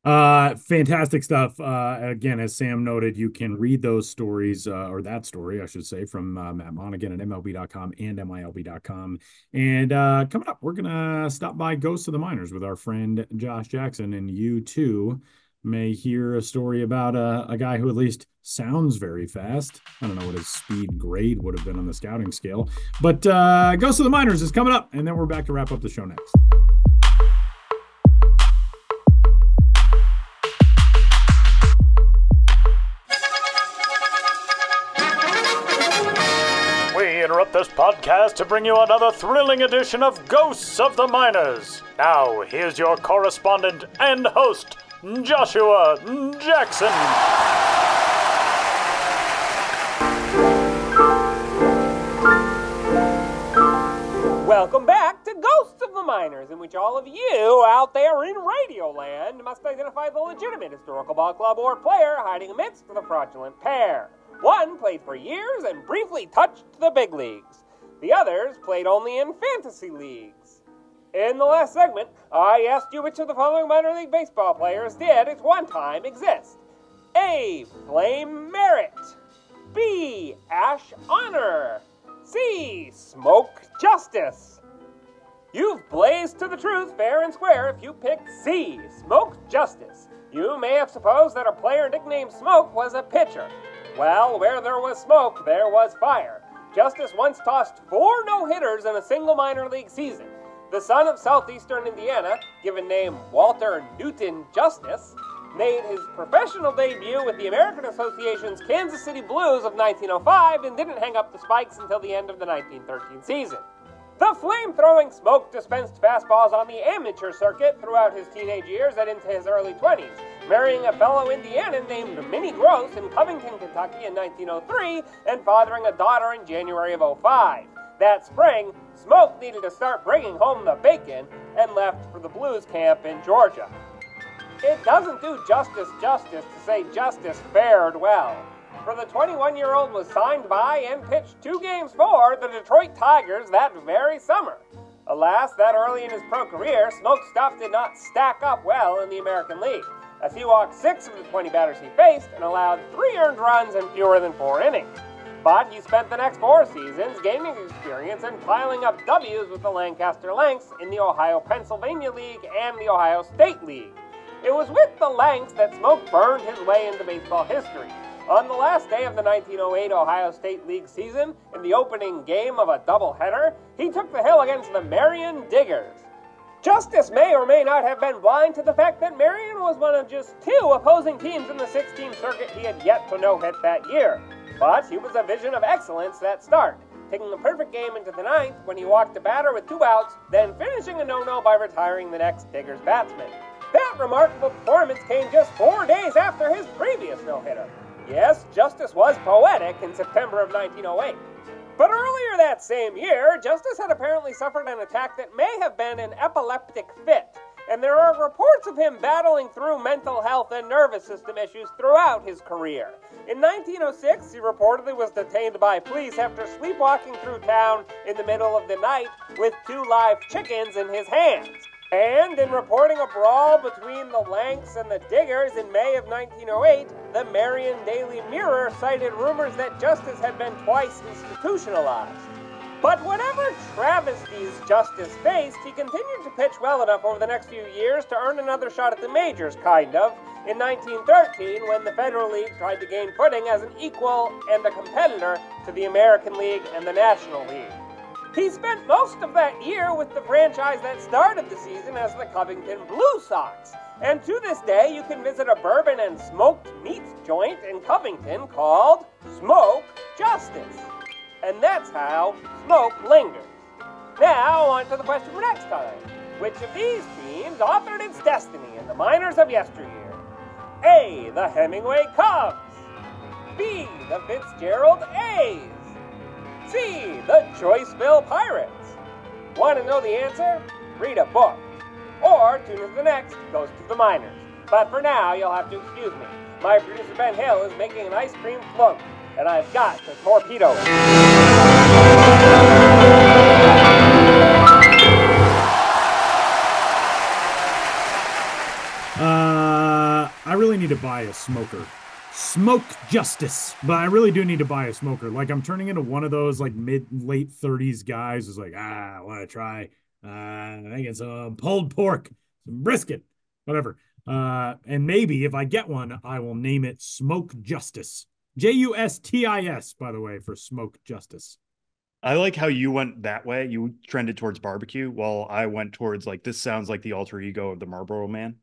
S3: Fantastic stuff. Again, as Sam noted, you can read those stories, or that story, I should say, from Matt Monagan at MLB.com and MILB.com. And coming up, we're going to stop by Ghosts of the Minors with our friend Josh Jackson, and you too may hear a story about a guy who at least sounds very fast. I don't know what his speed grade would have been on the scouting scale, but Ghosts of the Minors is coming up, and then we're back to wrap up the show next.
S7: Interrupt this podcast to bring you another thrilling edition of Ghosts of the Minors. Now, here's your correspondent and host, Joshua Jackson.
S8: Welcome back to Ghosts of the Minors, in which all of you out there in Radioland must identify the legitimate historical ball club or player hiding amidst the fraudulent pair. One played for years and briefly touched the big leagues. The others played only in fantasy leagues. In the last segment, I asked you which of the following minor league baseball players did at one time exist. A. Flame Merritt. B. Ash Honor. C. Smoke Justice. You've blazed to the truth fair and square if you picked C. Smoke Justice. You may have supposed that a player nicknamed Smoke was a pitcher. Well, where there was smoke, there was fire. Justice once tossed 4 no-hitters in a single minor league season. The son of southeastern Indiana, given name Walter Newton Justice, made his professional debut with the American Association's Kansas City Blues of 1905 and didn't hang up the spikes until the end of the 1913 season. The flame-throwing Smoke dispensed fastballs on the amateur circuit throughout his teenage years and into his early 20s, marrying a fellow Indianan named Minnie Gross in Covington, Kentucky in 1903 and fathering a daughter in January of 2005. That spring, Smoke needed to start bringing home the bacon and left for the Blues camp in Georgia. It doesn't do justice to say Justice fared well, for the 21-year-old was signed by and pitched 2 games for the Detroit Tigers that very summer. Alas, that early in his pro career, Smoke's stuff did not stack up well in the American League, as he walked 6 of the 20 batters he faced and allowed 3 earned runs in fewer than 4 innings. But he spent the next 4 seasons gaining experience and piling up W's with the Lancaster Lanks in the Ohio-Pennsylvania League and the Ohio State League. It was with the Lanks that Smoke burned his way into baseball history. On the last day of the 1908 Ohio State League season, in the opening game of a doubleheader, he took the hill against the Marion Diggers. Justice may or may not have been blind to the fact that Marion was one of just 2 opposing teams in the 16 circuit he had yet to no-hit that year. But he was a vision of excellence that start, taking the perfect game into the 9th when he walked a batter with 2 outs, then finishing a no-no by retiring the next Diggers batsman. That remarkable performance came just 4 days after his previous no-hitter. Yes, Justice was poetic in September of 1908. But earlier that same year, Justice had apparently suffered an attack that may have been an epileptic fit, and there are reports of him battling through mental health and nervous system issues throughout his career. In 1906, he reportedly was detained by police after sleepwalking through town in the middle of the night with 2 live chickens in his hands. And in reporting a brawl between the Lanks and the Diggers in May of 1908, the Marion Daily Mirror cited rumors that Justice had been twice institutionalized. But whatever travesties Justice faced, he continued to pitch well enough over the next few years to earn another shot at the majors, kind of, in 1913 when the Federal League tried to gain footing as an equal and a competitor to the American League and the National League. He spent most of that year with the franchise that started the season as the Covington Blue Sox. And to this day, you can visit a bourbon and smoked meats joint in Covington called Smoke Justice. And that's how smoke lingers. Now, on to the question for next time. Which of these teams authored its destiny in the minors of yesteryear? A, the Hemingway Cubs. B, the Fitzgerald A's. C, the Choiceville Pirates. Want to know the answer? Read a book. Or tune in to the next Ghost of the Minors. But for now, you'll have to excuse me. My producer Ben Hill is making an ice cream float, and I've got to torpedo it.
S3: I really need to buy a smoker. Smoke Justice. But I really do need to buy a smoker. Like, I'm turning into one of those, like, late 30s guys who's like, I want to try making some pulled pork, some brisket, whatever. And maybe if I get one, I will name it Smoke Justice. Justis, by the way, for Smoke Justice.
S5: I like how you went that way. You trended towards barbecue, while I went towards, like, this sounds like the alter ego of the Marlboro Man.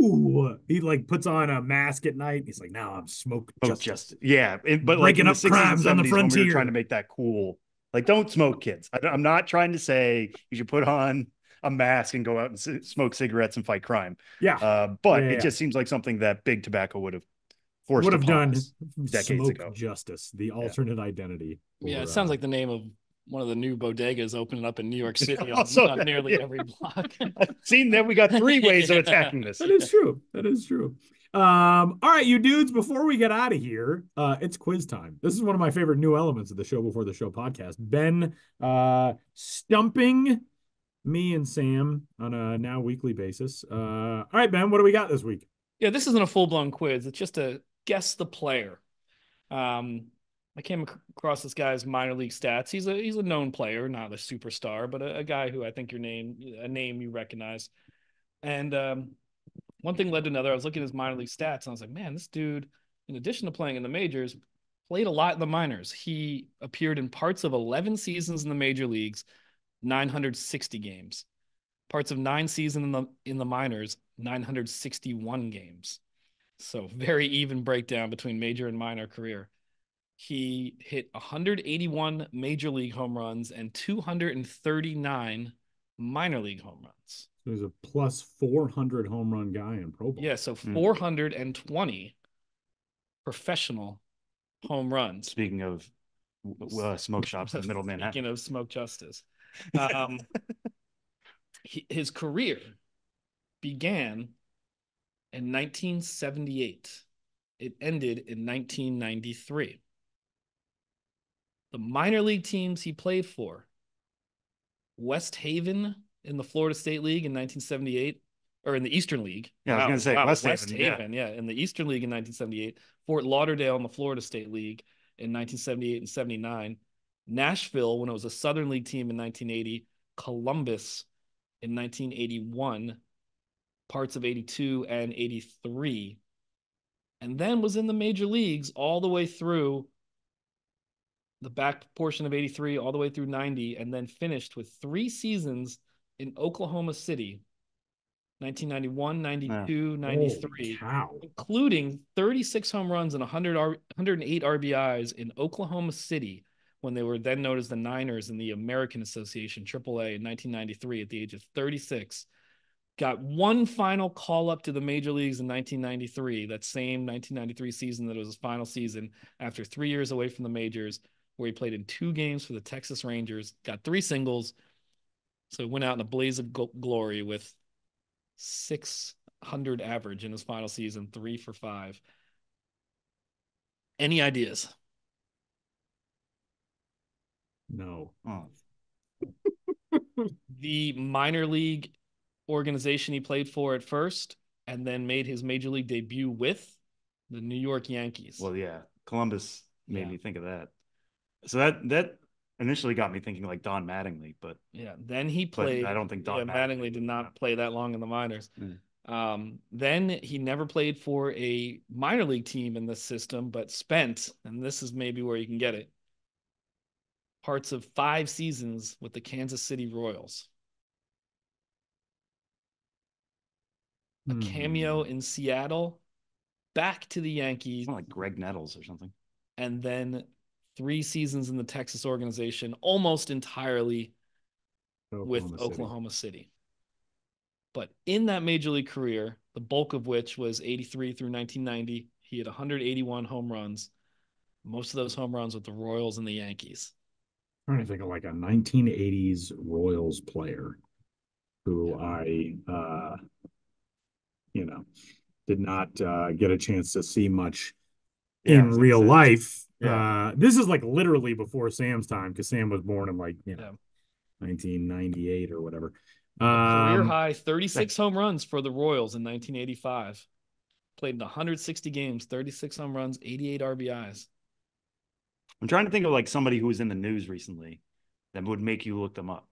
S3: Ooh, he like puts on a mask at night. He's like, now I'm Smoke Justice.
S5: Yeah, but like in the 60s and 70s, when we were trying to make that cool. Like, don't smoke, kids. I'm not trying to say you should put on a mask and go out and smoke cigarettes and fight crime.
S3: Yeah.
S5: But it just seems like something that Big Tobacco would have done decades ago.
S3: Justice, the alternate identity.
S4: Yeah, it sounds like the name of one of the new bodegas opening up in New York City on nearly every block.
S5: I've seen that. We got 3 ways of attacking this.
S3: That is true. That is true. All right, you dudes, before we get out of here, it's quiz time. This is one of my favorite new elements of the Show Before the Show podcast. Ben stumping me and Sam on a now weekly basis. All right, Ben, what do we got this week?
S4: Yeah, this isn't a full-blown quiz. It's just a guess the player. I came across this guy's minor league stats. He's a known player, not a superstar, but a guy who I think a name you recognize. And one thing led to another. I was looking at his minor league stats, and I was like, man, this dude, in addition to playing in the majors, played a lot in the minors. He appeared in parts of 11 seasons in the major leagues, 960 games. Parts of 9 seasons in the minors, 961 games. So very even breakdown between major and minor career. He hit 181 major league home runs and 239 minor league home runs.
S3: So he's a plus 400 home run guy in Pro Bowl.
S4: Yeah, so 420 professional home runs.
S5: Speaking of smoke shops in Middle Manhattan.
S4: Speaking of Smoke Justice. His career began in 1978. It ended in 1993. The minor league teams he played for: West Haven in the Florida State League in 1978, or in the Eastern League.
S5: Yeah, I was going to say West
S4: Haven, yeah, in the Eastern League in 1978. Fort Lauderdale in the Florida State League in 1978 and 79. Nashville when it was a Southern League team in 1980. Columbus in 1981. Parts of 82 and 83. And then was in the major leagues all the way through the back portion of 83 all the way through 90, and then finished with 3 seasons in Oklahoma City, 1991, 92, 93, including 36 home runs and 108 RBIs in Oklahoma City when they were then known as the Niners in the American Association, AAA, in 1993 at the age of 36. Got one final call up to the major leagues in 1993, that same 1993 season that was his final season, after 3 years away from the majors, where he played in 2 games for the Texas Rangers, got 3 singles. So he went out in a blaze of glory with 600 average in his final season, 3 for 5. Any ideas?
S3: No.
S5: Oh.
S4: The minor league organization he played for at first, and then made his major league debut with the New York Yankees.
S5: Well, yeah, Columbus made me think of that. So that initially got me thinking like Don Mattingly, but
S4: yeah, then he played.
S5: I don't think Don
S4: Mattingly did not play that long in the minors. Then he never played for a minor league team in this system, but spent, and this is maybe where you can get it, parts of 5 seasons with the Kansas City Royals. A cameo in Seattle, back to the Yankees.
S5: Like Greg Nettles or something.
S4: And then 3 seasons in the Texas organization, almost entirely with Oklahoma City. But in that major league career, the bulk of which was 83 through 1990, he had 181 home runs. Most of those home runs with the Royals and the Yankees.
S3: I'm trying to think of like a 1980s Royals player who I did not get a chance to see much in real life. This is like literally before Sam's time, because Sam was born in 1998 or whatever.
S4: Career high 36 home runs for the Royals in 1985. Played in 160 games, 36 home runs, 88 RBIs.
S5: I'm trying to think of like somebody who was in the news recently that would make you look them up.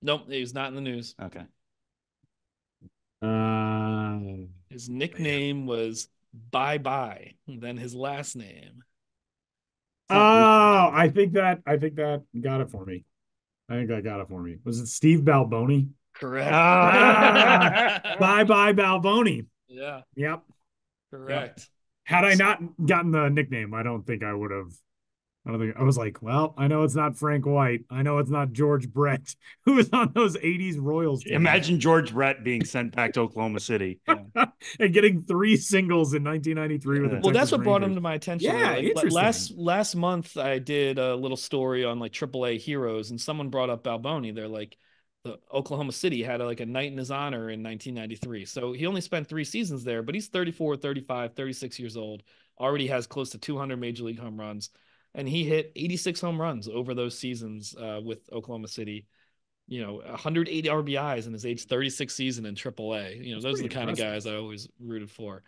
S4: Nope, he was not in the news.
S5: Okay.
S4: His nickname was Bye Bye, then his last name.
S3: Oh, I think that got it for me. Was it Steve Balboni?
S4: Correct.
S3: Bye Bye Balboni.
S4: Yeah.
S3: Yep.
S4: Correct.
S3: Yep. Had I not gotten the nickname, I don't think I would have. I was like, well, I know it's not Frank White. I know it's not George Brett, who was on those 80s Royals teams.
S5: Imagine George Brett being sent back to Oklahoma City
S3: and getting 3 singles in 1993 with the Texas
S4: that's what
S3: Rangers.
S4: brought him to my attention.
S3: Yeah,
S4: interesting. Last month I did a little story on like AAA heroes, and someone brought up Balboni. They're like, the Oklahoma City had a night in his honor in 1993. So he only spent 3 seasons there, but he's 34, 35, 36 years old, already has close to 200 major league home runs. And he hit 86 home runs over those seasons with Oklahoma City. 180 RBIs in his age 36 season in AAA. Those are the kind of guys I always rooted for.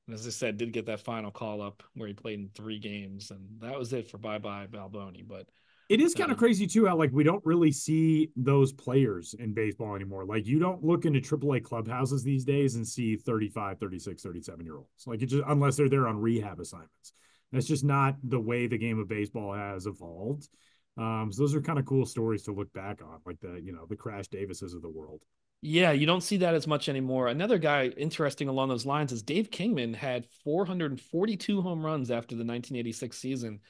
S4: And as I said, did get that final call up where he played in 3 games, and that was it for bye-bye Balboni. But
S3: it is kind of crazy too how we don't really see those players in baseball anymore. Like, you don't look into AAA clubhouses these days and see 35, 36, 37-year-olds. Like, it just, unless they're there on rehab assignments. That's just not the way the game of baseball has evolved. So those are kind of cool stories to look back on, like the Crash Davises of the world.
S4: Yeah, you don't see that as much anymore. Another guy interesting along those lines is Dave Kingman had 442 home runs after the 1986 season,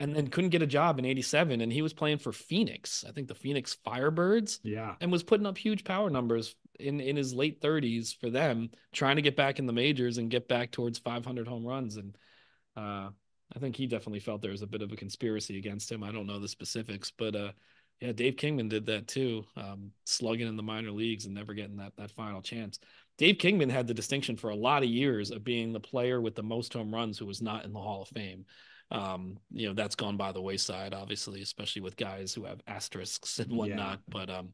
S4: and then couldn't get a job in 87. And he was playing for Phoenix, I think the Phoenix Firebirds.
S3: Yeah.
S4: And was putting up huge power numbers in his late 30s for them, trying to get back in the majors and get back towards 500 home runs. And I think he definitely felt there was a bit of a conspiracy against him. I don't know the specifics, but yeah, Dave Kingman did that too, slugging in the minor leagues and never getting that final chance. Dave Kingman had the distinction for a lot of years of being the player with the most home runs who was not in the Hall of Fame. That's gone by the wayside, obviously, especially with guys who have asterisks and whatnot. Yeah. But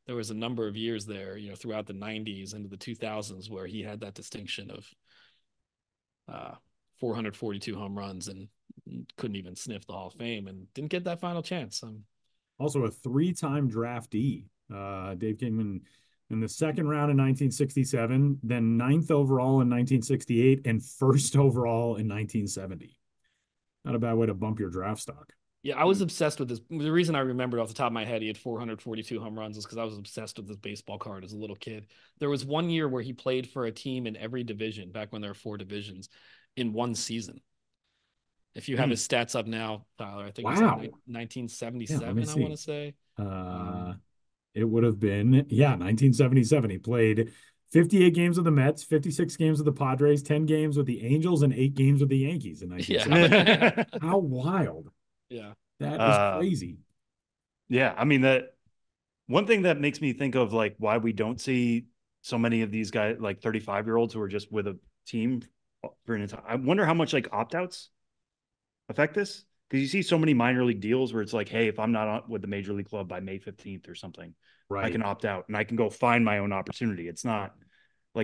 S4: there was a number of years there, throughout the 90s into the 2000s where he had that distinction of 442 home runs and couldn't even sniff the Hall of Fame and didn't get that final chance.
S3: Also a 3-time draftee, Dave Kingman, in the 2nd round in 1967, then 9th overall in 1968, and 1st overall in 1970. Not a bad way to bump your draft stock.
S4: Yeah, I was obsessed with this. The reason I remembered off the top of my head he had 442 home runs is because I was obsessed with this baseball card as a little kid. There was one year where he played for a team in every division, back when there were 4 divisions, in one season. If you have his stats up now, Tyler, I think it was 1977, I want to say.
S3: It would have been, 1977. He played 58 games with the Mets, 56 games with the Padres, 10 games with the Angels, and 8 games with the Yankees in 1977. Yeah. How wild.
S4: Yeah.
S3: That is crazy.
S5: Yeah. I mean, that one thing that makes me think of why we don't see so many of these guys, 35-year-olds who are just with a team for an entire, I wonder how much opt-outs affect this, because you see so many minor league deals where it's hey, if I'm not with the major league club by May 15th or something, right, I can opt out and I can go find my own opportunity. It's not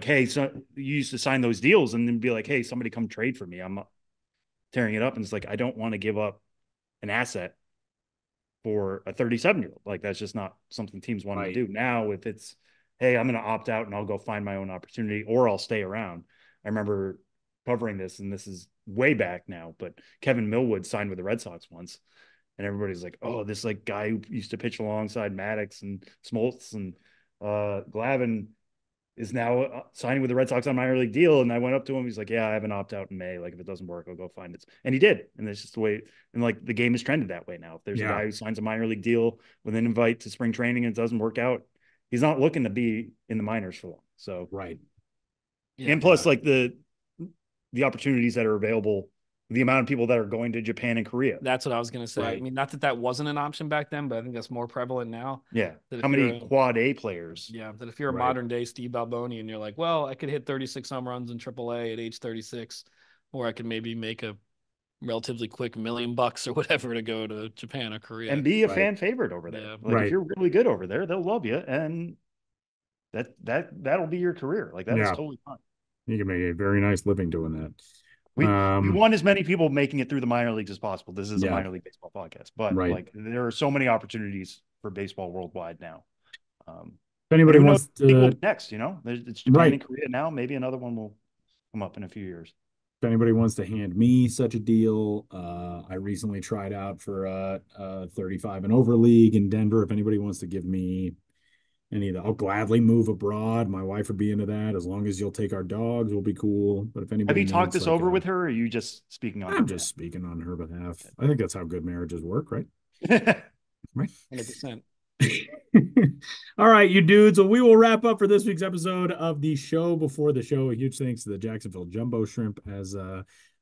S5: hey, so you used to sign those deals and then be hey, somebody come trade for me. I'm tearing it up. And it's I don't want to give up an asset for a 37-year-old. Like, that's just not something teams want
S3: Right.
S5: to do. Now, if it's, hey, I'm going to opt out and I'll go find my own opportunity, or I'll stay around. I remember covering this, and this is way back now, but Kevin Millwood signed with the Red Sox once. And everybody's like, oh, this like guy who used to pitch alongside Maddox and Smoltz and Glavine is now signing with the Red Sox on a minor league deal. And I went up to him. He's like, yeah, I have an opt out in May. Like, if it doesn't work, I'll go find it. And he did. And that's just the way. And like, the game is trended that way now. If there's a guy who signs a minor league deal with an invite to spring training and it doesn't work out, he's not looking to be in the minors for long. So,
S3: right.
S5: Yeah, and plus, like the opportunities that are available, the amount of people that are going to Japan and Korea.
S4: That's what I was going to say.
S5: Right.
S4: I mean, not that wasn't an option back then, but I think that's more prevalent now.
S5: Yeah. How many quad A players?
S4: Yeah. That if you're a modern day Steve Balboni and you're like, well, I could hit 36 home runs in AAA at age 36, or I could maybe make a relatively quick $1 million or whatever to go to Japan or Korea
S5: and be a fan favorite over there.
S4: Yeah.
S5: Like, if you're really good over there, they'll love you. And that'll be your career. Like, that is totally fine.
S3: You can make a very nice living doing that.
S5: We want as many people making it through the minor leagues as possible. This is a minor league baseball podcast, but like, there are so many opportunities for baseball worldwide now.
S3: If anybody wants to
S5: next, it's Japan and Korea now. Maybe another one will come up in a few years.
S3: If anybody wants to hand me such a deal, I recently tried out for a 35 and over league in Denver. If anybody wants to give me any of that, I'll gladly move abroad. My wife would be into that. As long as you'll take our dogs, we'll be cool. But if anybody,
S5: have you talked this over with her, or are you just speaking on?
S3: I'm just speaking on her behalf. I think that's how good marriages work, right?
S4: Right, 100%.
S3: All right, you dudes. Well, we will wrap up for this week's episode of the show before the show. A huge thanks to the Jacksonville Jumbo Shrimp as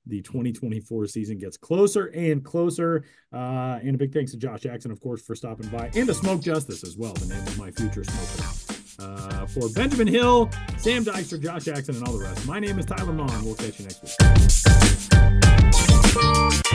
S3: the 2024 season gets closer and closer. And a big thanks to Josh Jackson, of course, for stopping by, and to Smoke Justice as well, the name of my future smoker. For Benjamin Hill, Sam Dykstra, Josh Jackson, and all the rest, my name is Tyler Mon. We'll catch you next week.